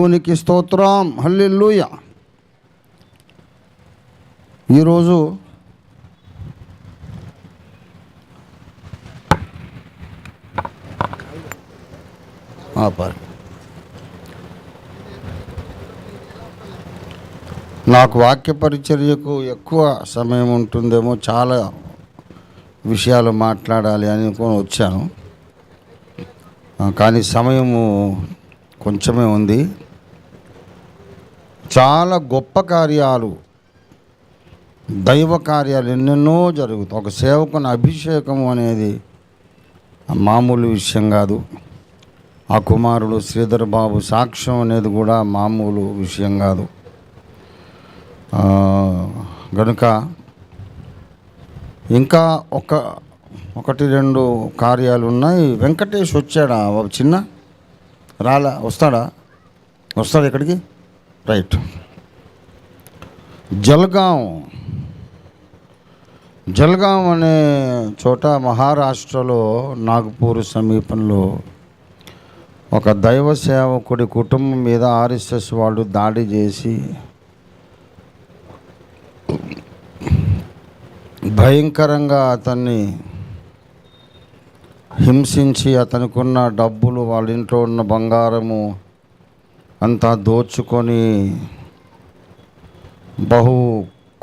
దేవునికి స్తోత్రం, హల్లెలూయా. ఈరోజు నాకు వాక్య పరిచర్యకు ఎక్కువ సమయం ఉంటుందేమో, చాలా విషయాలు మాట్లాడాలి అనుకొని వచ్చాను, కానీ సమయము కొంచెమే ఉంది. చాలా గొప్ప కార్యాలు, దైవ కార్యాలు ఎన్నెన్నో జరుగుతాయి. ఒక సేవకుని అభిషేకం అనేది మామూలు విషయం కాదు. ఆ కుమారుడు శ్రీధర్ బాబు సాక్ష్యం అనేది కూడా మామూలు విషయం కాదు. గనుక ఇంకా ఒకటి రెండు కార్యాలు ఉన్నాయి. వెంకటేష్ వచ్చాడా? చిన్న రాలా? వస్తాడు ఇక్కడికి. రైట్. జల్గాం అనే చోట మహారాష్ట్రలో నాగపూర్ సమీపంలో ఒక దైవ సేవకుడి కుటుంబం మీద ఆర్ఎస్ఎస్ వాళ్ళు దాడి చేసి భయంకరంగా అతన్ని హింసించి అతనికున్న డబ్బులు, వాళ్ళ ఇంట్లో ఉన్న బంగారము అంతా దోచుకొని బహు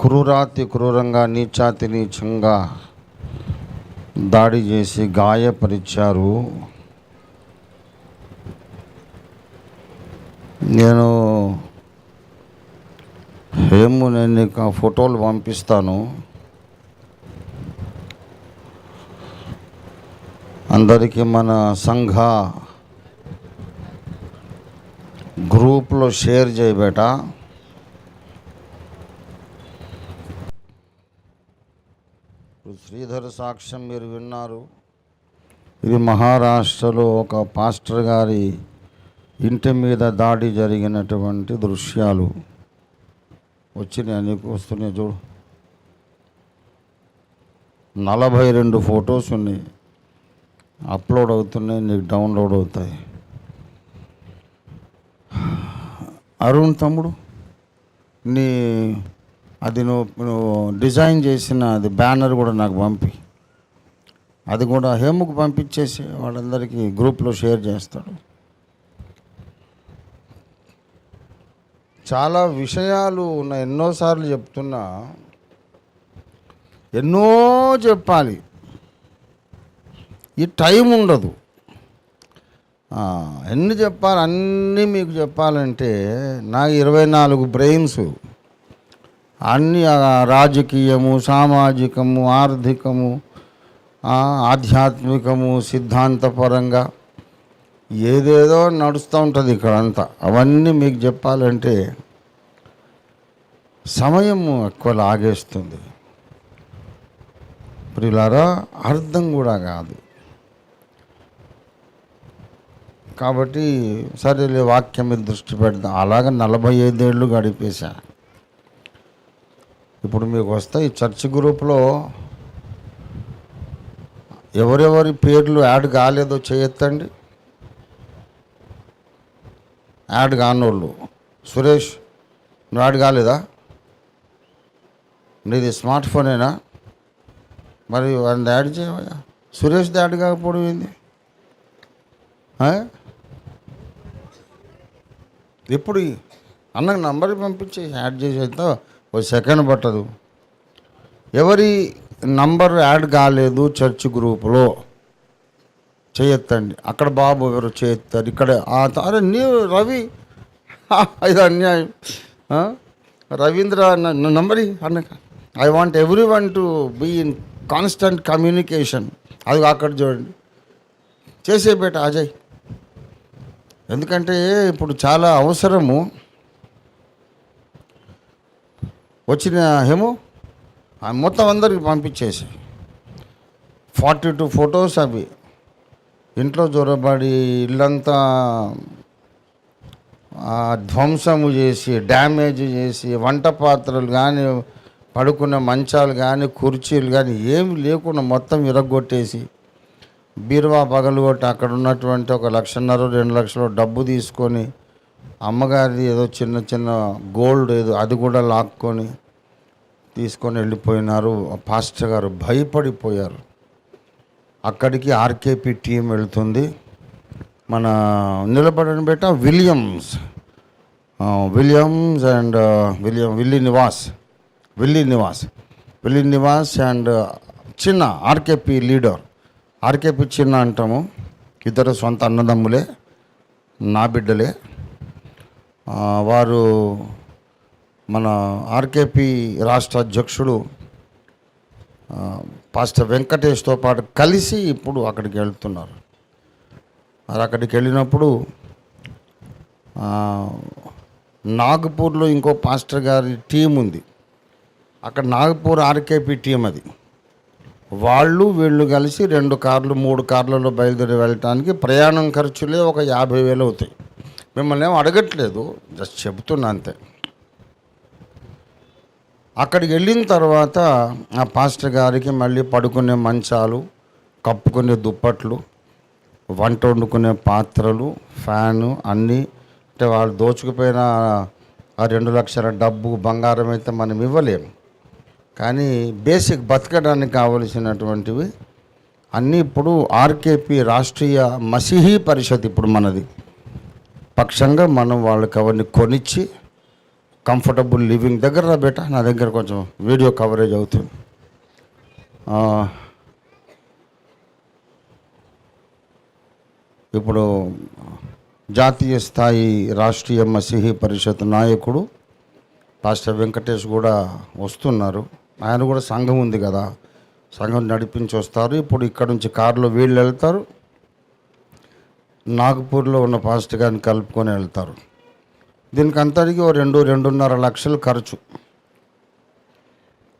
క్రూరంగా నీచంగా దాడి చేసి గాయపరిచారు. నేను నీకు ఫోటోలు పంపిస్తాను. అందరికీ మన సంఘ గ్రూప్లో షేర్ చేయబేట. శ్రీధర్ సాక్ష్యం మీరు విన్నారు. ఇది మహారాష్ట్రలో ఒక పాస్టర్ గారి ఇంటి మీద దాడి జరిగినటువంటి దృశ్యాలు వచ్చినాయి. నీకు వస్తున్నాయి చూడు. 42 ఫొటోస్ ఉన్నాయి, అప్లోడ్ అవుతున్నాయి, నీకు డౌన్లోడ్ అవుతాయి. అరుణ్ తమ్ముడు, అది నువ్వు డిజైన్ చేసిన అది బ్యానర్ కూడా నాకు పంపి, అది కూడా హేముకు పంపించేసి వాళ్ళందరికీ గ్రూప్లో షేర్ చేస్తాడు. చాలా విషయాలు ఉన్నాయి, ఎన్నోసార్లు చెప్తున్నా, ఎన్నో చెప్పాలి, ఈ టైం ఉండదు. ఎన్ని చెప్పాలి, అన్నీ మీకు చెప్పాలంటే నాకు 24 బ్రెయిన్స్, అన్నీ రాజకీయము, సామాజికము, ఆర్థికము, ఆధ్యాత్మికము, సిద్ధాంతపరంగా ఏదేదో నడుస్తూ ఉంటుంది ఇక్కడంతా. అవన్నీ మీకు చెప్పాలంటే సమయము ఎక్కువ లాగేస్తుంది ప్రియులారా, అర్థం కూడా కాదు. కాబట్టి సరేలే వాక్యం మీద దృష్టి పెడతాం. అలాగ 45 ఏళ్ళు గడిపేశా. ఇప్పుడు మీకు వస్తాయి. చర్చ్ గ్రూప్లో ఎవరెవరి పేర్లు యాడ్ కాలేదో చేయొద్దండి. యాడ్ కానోళ్ళు. సురేష్, నువ్వు యాడ్ కాలేదా? నీది స్మార్ట్ ఫోనేనా? మరి వాడిని యాడ్ చేయవా? సురేష్ది యాడ్ కాకపోవడం ఏంది? ఇప్పుడు అన్నకు నంబర్ పంపించి యాడ్ చేసేతో ఒక సెకండ్ పట్టదు. ఎవరి నంబర్ యాడ్ కాలేదు చర్చ్ గ్రూపులో చేయొద్దండి. అక్కడ బాబు ఎవరు చేయొత్తారు, ఇక్కడ అరే నీవు రవి, ఇది అన్యాయం. రవీంద్ర నంబర్ అన్న, I want everyone to be in constant communication. అది అక్కడ చూడండి, చేసే బేట అజయ్. ఎందుకంటే ఇప్పుడు చాలా అవసరము. వచ్చిన హేమో మొత్తం అందరికి పంపించేసి 42 ఫొటోస్ అవి ఇంట్లో జొరబడి ఇల్లంతా ధ్వంసము చేసి, డ్యామేజ్ చేసి, వంట పాత్రలు కానీ, పడుకున్న మంచాలు కానీ, కుర్చీలు కానీ ఏమి లేకుండా మొత్తం ఇరగొట్టేసి, బీరువా పగలగొట్టి అక్కడ ఉన్నటువంటి 1.5 2 లక్షలు డబ్బు తీసుకొని అమ్మగారిది ఏదో చిన్న చిన్న గోల్డ్ ఏదో అది కూడా లాక్కొని తీసుకొని వెళ్ళిపోయినారు. పాస్టర్ గారు భయపడిపోయారు. అక్కడికి ఆర్కేపీ టీం వెళ్తుంది. మన నిలబడిన బెట్ట Williams and Willy Nivas and Chinna RKP leader. RKP Chinna అంటాము, ఇద్దరు సొంత అన్నదమ్ములే, నా బిడ్డలే. వారు మన ఆర్కేపీ రాష్ట్ర అధ్యక్షుడు పాస్టర్ వెంకటేష్తో పాటు కలిసి ఇప్పుడు అక్కడికి వెళ్తున్నారు. మరి అక్కడికి వెళ్ళినప్పుడు నాగపూర్లో ఇంకో పాస్టర్ గారి టీం ఉంది. అక్కడ నాగపూర్ ఆర్కేపీ టీం అది. వీళ్ళు కలిసి 2 కార్లు 3 కార్లలో బయలుదేరి వెళ్ళటానికి ప్రయాణం ఖర్చులే ఒక 50,000 అవుతాయి. మిమ్మల్ని ఏమో అడగట్లేదు, జస్ట్ చెబుతున్నా అంతే. అక్కడికి వెళ్ళిన తర్వాత ఆ పాస్టర్ గారికి మళ్ళీ పడుకునే మంచాలు, కప్పుకునే దుప్పట్లు, వంట వండుకునే పాత్రలు, ఫ్యాను అన్నీ. అంటే వాళ్ళు దోచుకుపోయిన ఆ 2 లక్షల డబ్బు బంగారం అయితే మనం ఇవ్వలేము, కానీ బేసిక్ బతకడానికి కావలసినటువంటివి అన్నీ ఇప్పుడు ఆర్కేపీ రాష్ట్రీయ మసీహీ పరిషత్ ఇప్పుడు మనది పక్షంగా మనం వాళ్ళకి అవన్నీ కొనిచ్చి కంఫర్టబుల్ లివింగ్ దగ్గర బేట నా దగ్గర కొంచెం వీడియో కవరేజ్ అవుతుంది. ఇప్పుడు జాతీయ స్థాయి రాష్ట్రీయ మసీహీ పరిషత్ నాయకుడు పాస్టర్ వెంకటేష్ కూడా వస్తున్నారు. ఆయన కూడా సంఘం ఉంది కదా, సంఘం నడిపించి వస్తారు. ఇప్పుడు ఇక్కడ నుంచి కారులో వీళ్ళు వెళ్తారు, నాగపూర్లో ఉన్న పాస్టర్ గారిని కలుపుకొని వెళ్తారు. దీనికి అంతటికి 2-2.5 లక్షలు ఖర్చు.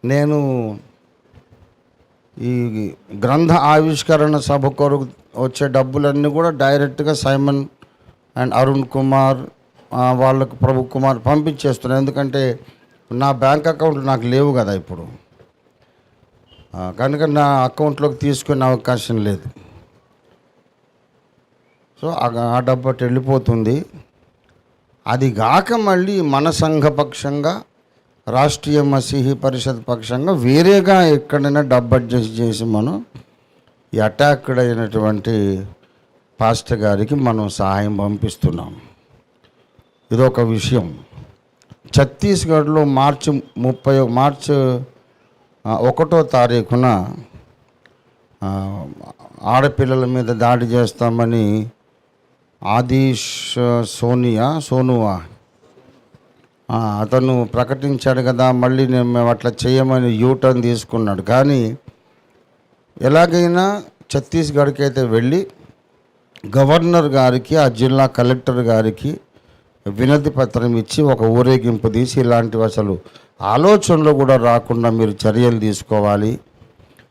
నేను ఈ గ్రంథ ఆవిష్కరణ సభ కొరకు వచ్చే డబ్బులన్నీ కూడా డైరెక్ట్గా సైమన్ అండ్ అరుణ్ కుమార్ వాళ్ళకు ప్రభు కుమార్ పంపించేస్తున్నాను. ఎందుకంటే నా బ్యాంక్ అకౌంట్లు నాకు లేవు కదా ఇప్పుడు, కనుక నా అకౌంట్లోకి తీసుకునే అవకాశం లేదు. సో ఆ డబ్బు అటు వెళ్ళిపోతుంది. అది కాక మళ్ళీ మన సంఘపక్షంగా రాష్ట్రీయ మసీహీ పరిషత్ పక్షంగా వేరేగా ఎక్కడైనా డబ్బు అడ్జస్ట్ చేసి మనం ఈ అటాక్డ్ అయినటువంటి పాస్టర్ గారికి మనం సహాయం పంపిస్తున్నాం. ఇదొక విషయం. ఛత్తీస్గఢ్లో మార్చి 1వ తారీఖున ఆడపిల్లల మీద దాడి చేస్తామని ఆదిష్ సోనువా అతను ప్రకటించాడు కదా. మళ్ళీ మేము అట్లా చేయమని యూటర్న్ తీసుకున్నాడు. కానీ ఎలాగైనా ఛత్తీస్గఢ్కి అయితే వెళ్ళి గవర్నర్ గారికి, ఆ జిల్లా కలెక్టర్ గారికి వినతి పత్రం ఇచ్చి ఒక ఊరేగింపు తీసి ఇలాంటివి అసలు ఆలోచనలు కూడా రాకుండా మీరు చర్యలు తీసుకోవాలి,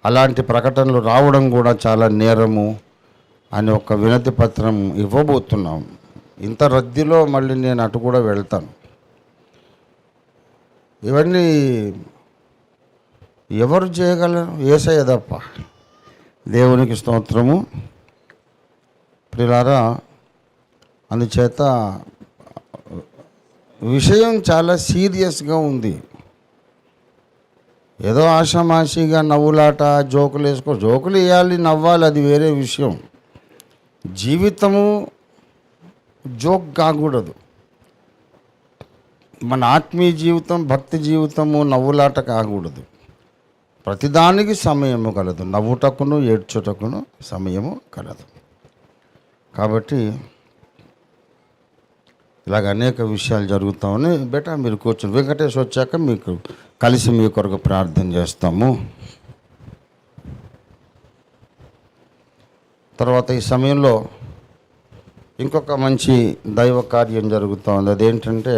అలాంటి ప్రకటనలు రావడం కూడా చాలా నేరము అని ఒక వినతి పత్రం ఇవ్వబోతున్నాం. ఇంత రద్దీలో మళ్ళీ నేను అటు కూడా వెళ్తాను. ఇవన్నీ ఎవరు చేయగలరు? యేసయ్య తప్ప. దేవునికి స్తోత్రము. ప్రియులారా, అందుచేత విషయం చాలా సీరియస్గా ఉంది. ఏదో ఆషామాషిగా నవ్వులాట, జోకులు వేయాలి, నవ్వాలి, అది వేరే విషయం. జీవితము జోక్ కాకూడదు. మన ఆత్మీయ జీవితం, భక్తి జీవితము నవ్వులాట కాకూడదు. ప్రతిదానికి సమయము కలదు, నవ్వుటకును ఏడ్చుటకును సమయము కలదు. కాబట్టి ఇలాగ అనేక విషయాలు జరుగుతామని బేటా మీరు కూర్చొని వెంకటేష్ వచ్చాక మీకు కలిసి మీ కొరకు ప్రార్థన చేస్తాము. తర్వాత ఈ సమయంలో ఇంకొక మంచి దైవ కార్యం జరుగుతూ ఉంది. అదేంటంటే